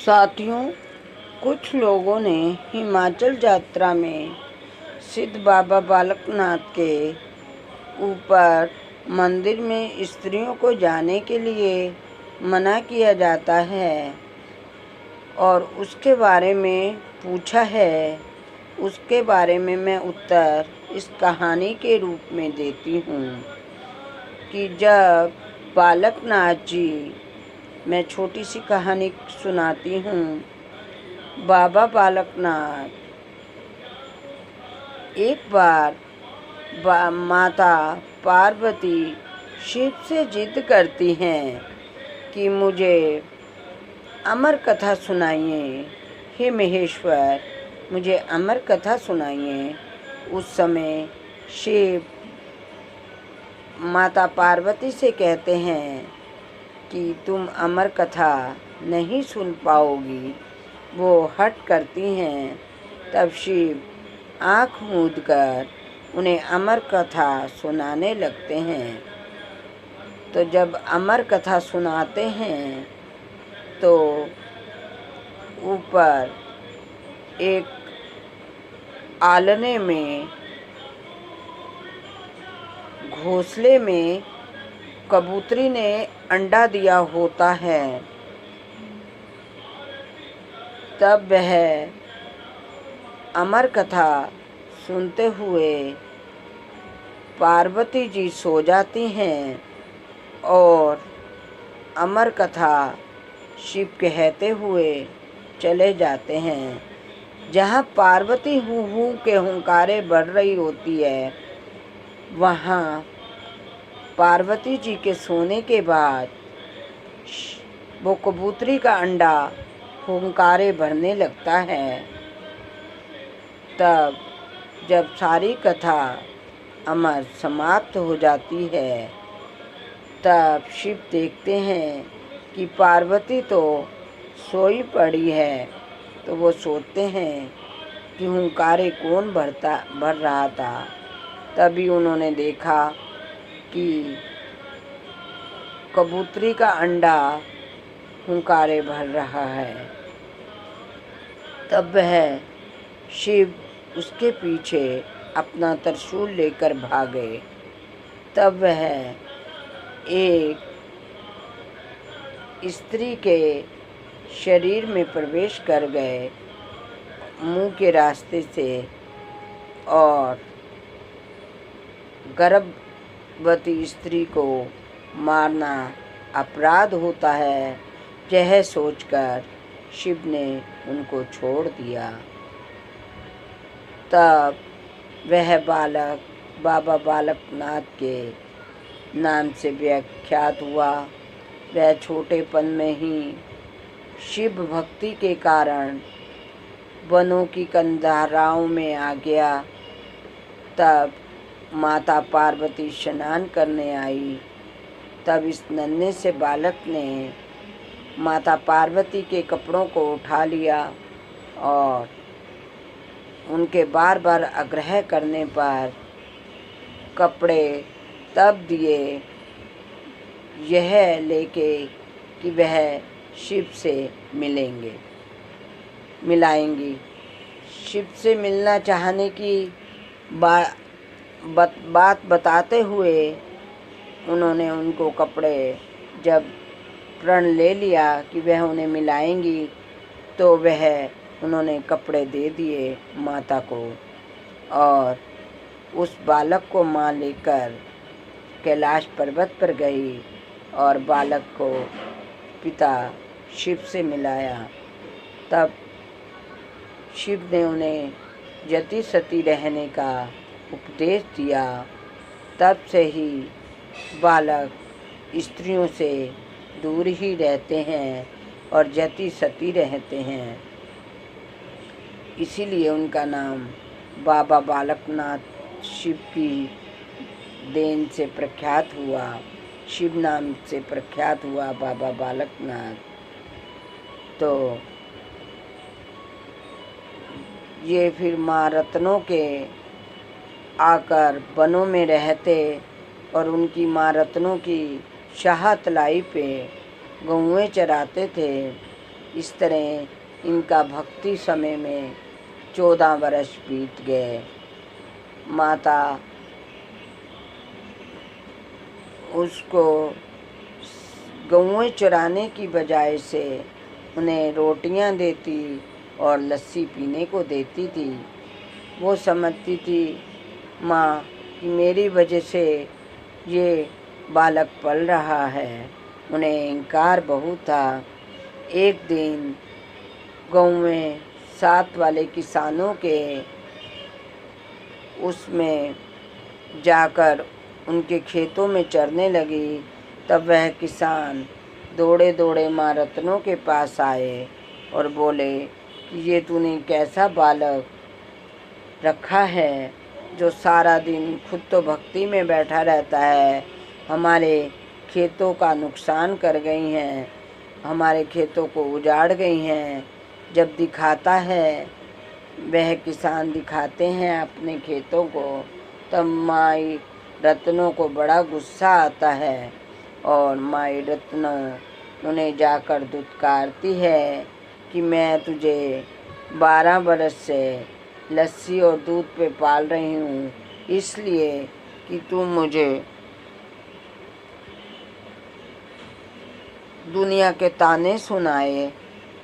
साथियों, कुछ लोगों ने हिमाचल यात्रा में सिद्ध बाबा बालकनाथ के ऊपर मंदिर में स्त्रियों को जाने के लिए मना किया जाता है और उसके बारे में पूछा है। उसके बारे में मैं उत्तर इस कहानी के रूप में देती हूँ कि जब बालकनाथ जी, मैं छोटी सी कहानी सुनाती हूँ। बाबा बालकनाथ एक बार माता पार्वती शिव से जिद करती हैं कि मुझे अमर कथा सुनाइए, हे महेश्वर, मुझे अमर कथा सुनाइए। उस समय शिव माता पार्वती से कहते हैं कि तुम अमर कथा नहीं सुन पाओगी। वो हट करती हैं। तब शिव आँख मूंदकर उन्हें अमर कथा सुनाने लगते हैं। तो जब अमर कथा सुनाते हैं तो ऊपर एक आलने में, घोंसले में कबूतरी ने अंडा दिया होता है। तब वह अमर कथा सुनते हुए पार्वती जी सो जाती हैं और अमर कथा शिव कहते हुए चले जाते हैं। जहाँ पार्वती हूँ हूँ के हुंकारे बढ़ रही होती है, वहाँ पार्वती जी के सोने के बाद वो कबूतरी का अंडा हुंकारे भरने लगता है। तब जब सारी कथा अमर समाप्त हो जाती है, तब शिव देखते हैं कि पार्वती तो सोई पड़ी है। तो वो सोचते हैं कि हुंकारे कौन भर रहा था। तभी उन्होंने देखा कि कबूतरी का अंडा हुंकारे भर रहा है। तब वह शिव उसके पीछे अपना त्रिशूल लेकर भागे। तब वह एक स्त्री के शरीर में प्रवेश कर गए मुंह के रास्ते से, और गर्भवती स्त्री को मारना अपराध होता है, यह सोचकर शिव ने उनको छोड़ दिया। तब वह बालक बाबा बालकनाथ के नाम से विख्यात हुआ। वह छोटेपन में ही शिव भक्ति के कारण वनों की कंधाराओं में आ गया। तब माता पार्वती स्नान करने आई। तब इस नन्हे से बालक ने माता पार्वती के कपड़ों को उठा लिया और उनके बार बार आग्रह करने पर कपड़े तब दिए, यह लेके कि वह शिव से मिलाएंगी। शिव से मिलना चाहने की बात बताते हुए उन्होंने उनको कपड़े, जब प्रण ले लिया कि वह उन्हें मिलाएंगी, तो उन्होंने कपड़े दे दिए माता को। और उस बालक को माँ लेकर कैलाश पर्वत पर गई और बालक को पिता शिव से मिलाया। तब शिव ने उन्हें यति सती रहने का उपदेश दिया। तब से ही बालक स्त्रियों से दूर ही रहते हैं और यति सती रहते हैं। इसीलिए उनका नाम बाबा बालकनाथ शिव की देन से प्रख्यात हुआ, शिव नाम से प्रख्यात हुआ बाबा बालकनाथ। तो ये फिर माँ रत्नों के आकर वनों में रहते और उनकी माँ रत्नों की शाह तलाई पे गौएं चराते थे। इस तरह इनका भक्ति समय में 14 वर्ष बीत गए। माता उसको गौएं चराने की बजाय से उन्हें रोटियां देती और लस्सी पीने को देती थी। वो समझती थी माँ कि मेरी वजह से ये बालक पल रहा है। उन्हें अहंकार बहुत था। एक दिन गौएं साथ वाले किसानों के उसमें जाकर उनके खेतों में चरने लगी। तब वह किसान दौड़े दौड़े माँ रत्नों के पास आए और बोले कि ये तूने कैसा बालक रखा है जो सारा दिन खुद तो भक्ति में बैठा रहता है, हमारे खेतों का नुकसान कर गई हैं, हमारे खेतों को उजाड़ गई हैं। जब दिखाता है, वह किसान दिखाते हैं अपने खेतों को, तब माई रत्नों को बड़ा गुस्सा आता है और माई रत्नों उन्हें जाकर धुतकारती है कि मैं तुझे 12 बरस से लस्सी और दूध पे पाल रही हूँ, इसलिए कि तू मुझे दुनिया के ताने सुनाए।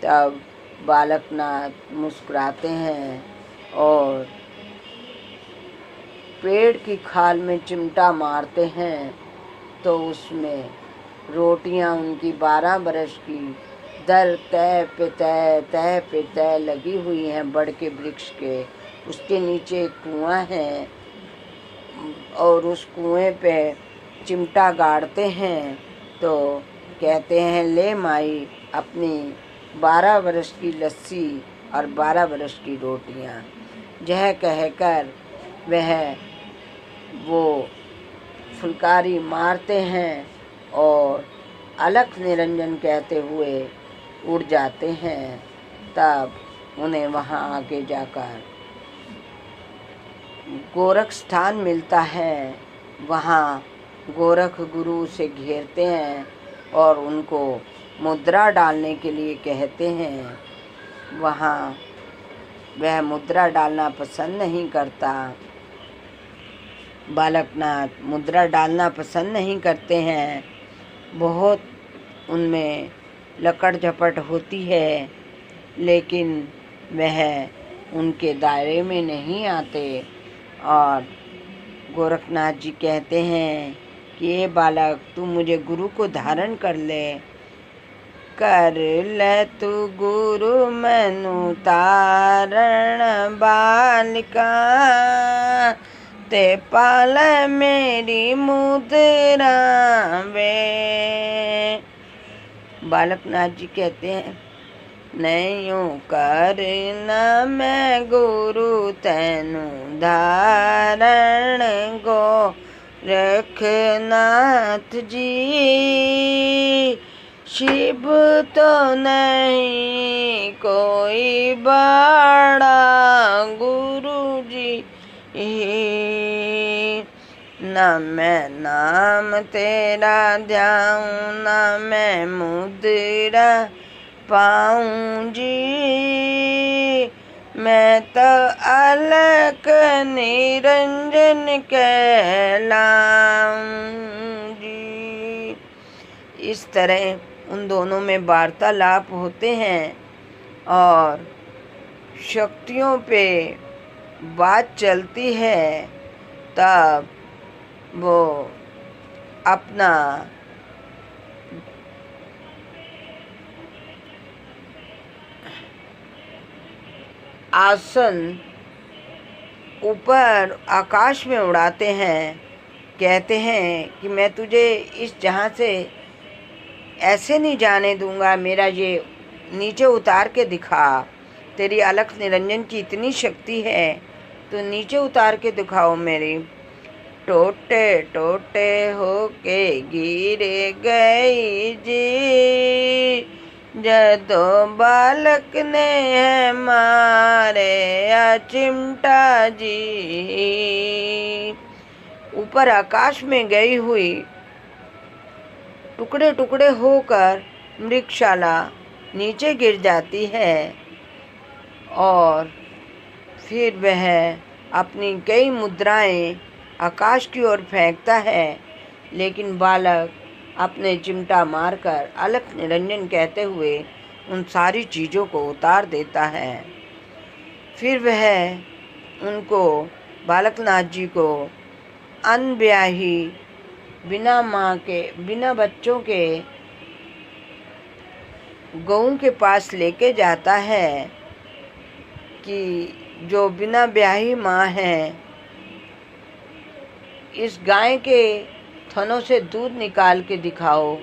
तब बालकनाथ मुस्कुराते हैं और पेड़ की खाल में चिमटा मारते हैं तो उसमें रोटियां उनकी 12 बरस की दर तय पे तय लगी हुई हैं बड़ के वृक्ष के। उसके नीचे एक कुआं है और उस कुएं पे चिमटा गाड़ते हैं तो कहते हैं ले माई अपनी 12 बरस की लस्सी और 12 बरस की रोटियां। यह कहकर वह वो फुलकारी मारते हैं और अलख निरंजन कहते हुए उड़ जाते हैं। तब उन्हें वहाँ आगे जाकर गोरख स्थान मिलता है। वहाँ गोरख गुरु से घेरते हैं और उनको मुद्रा डालने के लिए कहते हैं। वहाँ वह मुद्रा डालना पसंद नहीं करता। बालकनाथ मुद्रा डालना पसंद नहीं करते हैं। बहुत उनमें लकड़ झपट होती है, लेकिन वह उनके दायरे में नहीं आते। और गोरखनाथ जी कहते हैं कि ये बालक तू मुझे गुरु को धारण कर ले तू गुरु मैनू तारण बालिका, ते पाल मेरी मुद्रा वे। बालकनाथ जी कहते हैं नहीं यूं करना मैं गुरु तैनू धारण गोरखनाथ जी, शिव तो नहीं कोई बड़ा गुरु जी, ना मैं नाम तेरा ध्याऊं ना मैं मुद्रा पाऊं जी, मैं तो अलख निरंजन कहलाऊं जी। इस तरह उन दोनों में वार्तालाप होते हैं और शक्तियों पे बात चलती है। तब वो अपना आसन ऊपर आकाश में उड़ाते हैं। कहते हैं कि मैं तुझे इस जहाँ से ऐसे नहीं जाने दूंगा, मेरा ये नीचे उतार के दिखा। तेरी अलख निरंजन की इतनी शक्ति है तो नीचे उतार के दिखाओ मेरी। टोटे टोटे होके गिर गई जी, जदो बालक ने है मारे या चिमटा जी। ऊपर आकाश में गई हुई टुकड़े टुकड़े होकर मृगशाला नीचे गिर जाती है और फिर वह अपनी कई मुद्राएं आकाश की ओर फेंकता है, लेकिन बालक अपने चिमटा मारकर अलख निरंजन कहते हुए उन सारी चीज़ों को उतार देता है। फिर वह उनको बालकनाथ जी को अनब्याही बिना माँ के बिना बच्चों के गऊ के पास लेके जाता है कि जो बिना ब्याही माँ है, इस गाय के थनों से दूध निकाल के दिखाओ।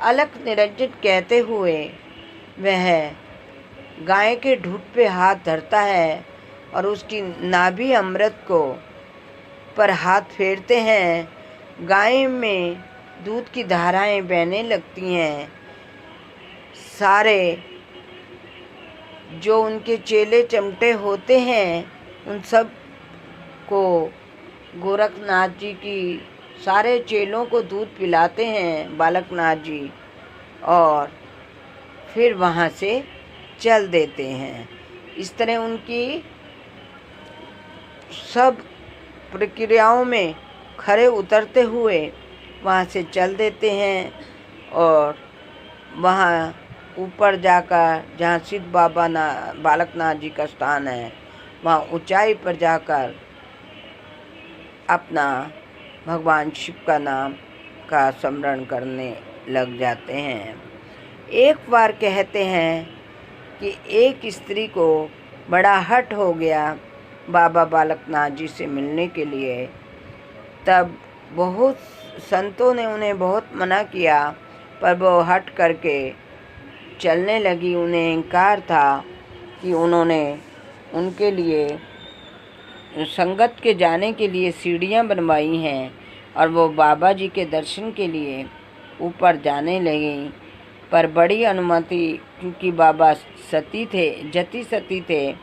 अलख निरंजन कहते हुए वह गाय के ढूंढ पे हाथ धरता है और उसकी नाभि अमृत को पर हाथ फेरते हैं। गाय में दूध की धाराएं बहने लगती हैं। सारे जो उनके चेले चमटे होते हैं उन सब को गोरखनाथ जी की सारे चेलों को दूध पिलाते हैं बालकनाथ जी और फिर वहाँ से चल देते हैं। इस तरह उनकी सब प्रक्रियाओं में खरे उतरते हुए वहाँ से चल देते हैं और वहाँ ऊपर जाकर जहाँ सिद्ध बाबा बालकनाथ जी का स्थान है, वहाँ ऊंचाई पर जाकर अपना भगवान शिव का नाम का स्मरण करने लग जाते हैं। एक बार कहते हैं कि एक स्त्री को बड़ा हठ हो गया बाबा बालकनाथ जी से मिलने के लिए। तब बहुत संतों ने उन्हें बहुत मना किया, पर वो हट करके चलने लगी। उन्हें इनकार था कि उन्होंने उनके लिए संगत के जाने के लिए सीढ़ियाँ बनवाई हैं और वो बाबा जी के दर्शन के लिए ऊपर जाने लगीं। पर बड़ी अनुमति, क्योंकि बाबा जति सती थे,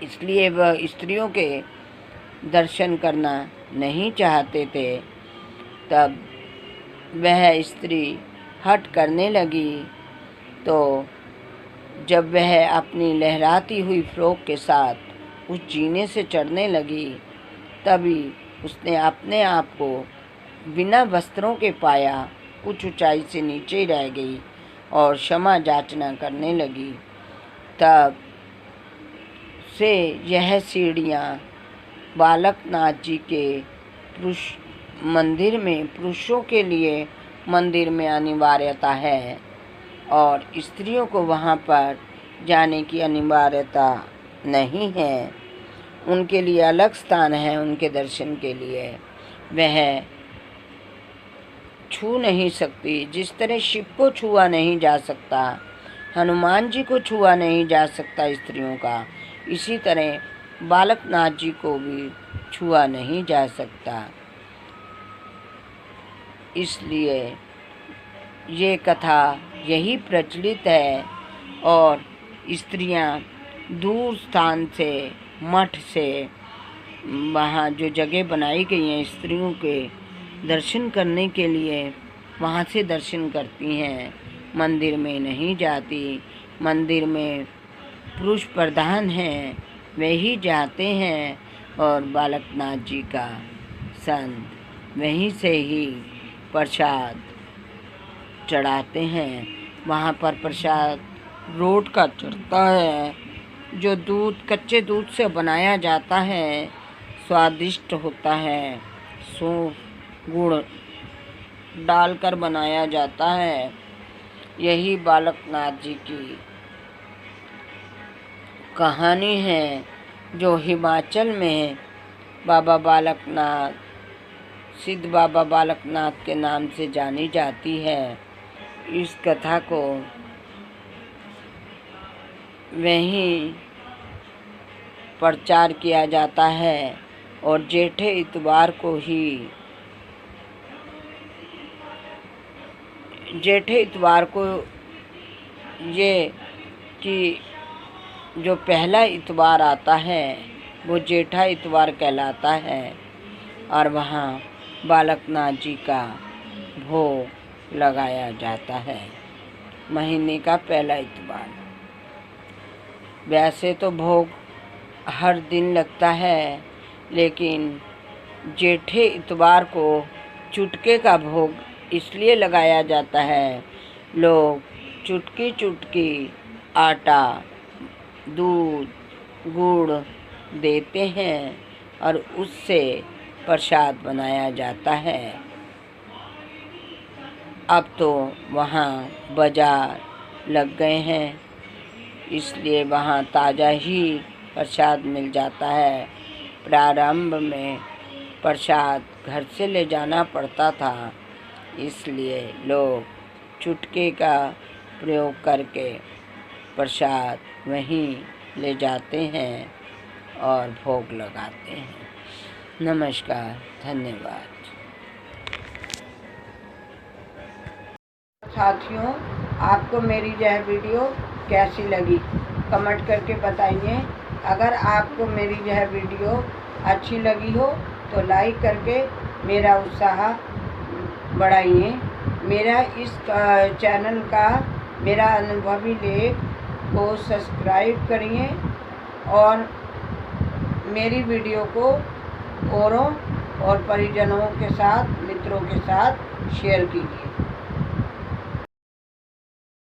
इसलिए वह स्त्रियों के दर्शन करना नहीं चाहते थे। तब वह स्त्री हठ करने लगी, तो जब वह अपनी लहराती हुई फ्रॉक के साथ उस जीने से चढ़ने लगी, तभी उसने अपने आप को बिना वस्त्रों के पाया। कुछ ऊंचाई से नीचे रह गई और क्षमा याचना करने लगी। तब से यह सीढ़ियाँ बालकनाथ जी के मंदिर में पुरुषों के लिए मंदिर में अनिवार्यता है और स्त्रियों को वहाँ पर जाने की अनिवार्यता नहीं है। उनके लिए अलग स्थान है। उनके दर्शन के लिए वह छू नहीं सकती। जिस तरह शिव को छुआ नहीं जा सकता, हनुमान जी को छुआ नहीं जा सकता स्त्रियों का, इसी तरह बालकनाथ जी को भी छुआ नहीं जा सकता। इसलिए ये कथा यही प्रचलित है और स्त्रियां दूर स्थान से, मठ से, वहाँ जो जगह बनाई गई हैं स्त्रियों के दर्शन करने के लिए, वहाँ से दर्शन करती हैं। मंदिर में नहीं जाती। मंदिर में पुरुष प्रधान हैं, वे ही जाते हैं और बालकनाथ जी का संत वहीं से ही प्रसाद चढ़ाते हैं। वहाँ पर प्रसाद रोट का चढ़ता है, जो कच्चे दूध से बनाया जाता है, स्वादिष्ट होता है। सौंफ गुड़ डालकर बनाया जाता है। यही बालकनाथ जी की कहानी है, जो हिमाचल में बाबा बालकनाथ, सिद्ध बाबा बालकनाथ के नाम से जानी जाती है। इस कथा को वहीं प्रचार किया जाता है और जेठे इतवार को ये कि जो पहला इतवार आता है वो जेठा इतवार कहलाता है और वहाँ बालकनाथ जी का भोग लगाया जाता है। महीने का पहला इतवार। वैसे तो भोग हर दिन लगता है, लेकिन जेठे इतवार को चुटके का भोग इसलिए लगाया जाता है। लोग चुटकी चुटकी आटा, दूध, गुड़ देते हैं और उससे प्रसाद बनाया जाता है। अब तो वहाँ बाजार लग गए हैं, इसलिए वहाँ ताज़ा ही प्रसाद मिल जाता है। प्रारंभ में प्रसाद घर से ले जाना पड़ता था, इसलिए लोग चुटकी का प्रयोग करके प्रसाद वहीं ले जाते हैं और भोग लगाते हैं। नमस्कार, धन्यवाद। साथियों, आपको मेरी यह वीडियो कैसी लगी कमेंट करके बताइए। अगर आपको मेरी यह वीडियो अच्छी लगी हो तो लाइक करके मेरा उत्साह बढ़ाइए। मेरा इस चैनल का मेरा अनुभवी लेख को सब्सक्राइब करिए और मेरी वीडियो को औरों और परिजनों के साथ, मित्रों के साथ शेयर कीजिए।